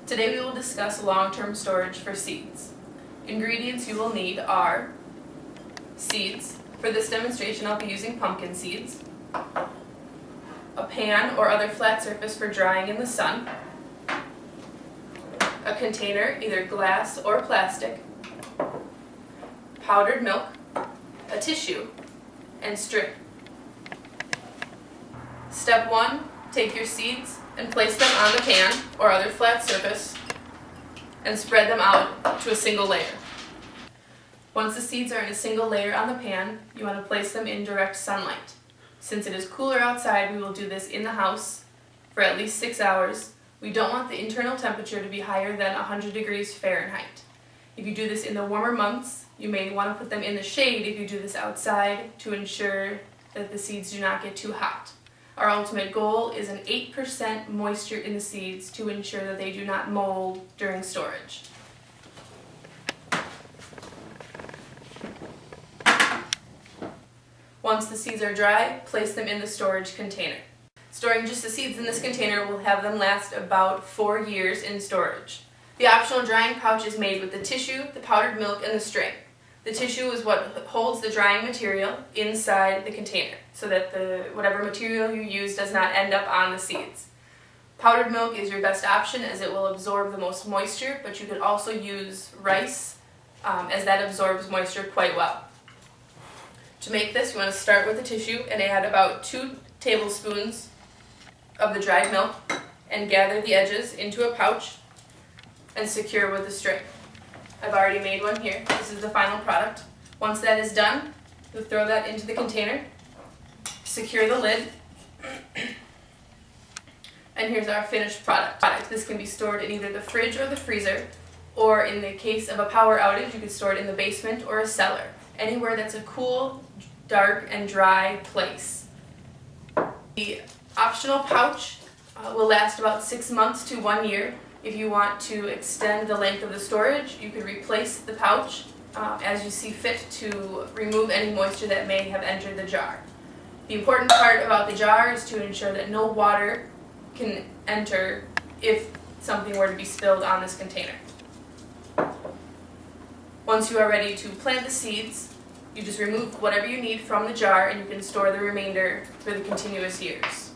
Today we will discuss long-term storage for seeds. Ingredients you will need are seeds. For this demonstration I'll be using pumpkin seeds, a pan or other flat surface for drying in the sun, a container, either glass or plastic, powdered milk, a tissue, and string. Step 1. Take your seeds and place them on the pan or other flat surface and spread them out to a single layer. Once the seeds are in a single layer on the pan, you want to place them in direct sunlight. Since it is cooler outside, we will do this in the house for at least 6 hours. We don't want the internal temperature to be higher than 100 degrees Fahrenheit. If you do this in the warmer months, you may want to put them in the shade if you do this outside to ensure that the seeds do not get too hot. Our ultimate goal is an 8% moisture in the seeds to ensure that they do not mold during storage. Once the seeds are dry, place them in the storage container. Storing just the seeds in this container will have them last about 4 years in storage. The optional drying pouch is made with the tissue, the powdered milk, and the string. The tissue is what holds the drying material inside the container so that whatever material you use does not end up on the seeds. Powdered milk is your best option as it will absorb the most moisture, but you could also use rice as that absorbs moisture quite well. To make this, you want to start with the tissue and add about 2 tablespoons of the dried milk and gather the edges into a pouch and secure with the string. I've already made one here. This is the final product. Once that is done, you'll throw that into the container, secure the lid, and here's our finished product. This can be stored in either the fridge or the freezer, or in the case of a power outage, you could store it in the basement or a cellar, anywhere that's a cool, dark, and dry place. The optional pouch will last about 6 months to 1 year. If you want to extend the length of the storage, you could replace the pouch as you see fit to remove any moisture that may have entered the jar. The important part about the jar is to ensure that no water can enter if something were to be spilled on this container. Once you are ready to plant the seeds, you just remove whatever you need from the jar and you can store the remainder for the continuous years.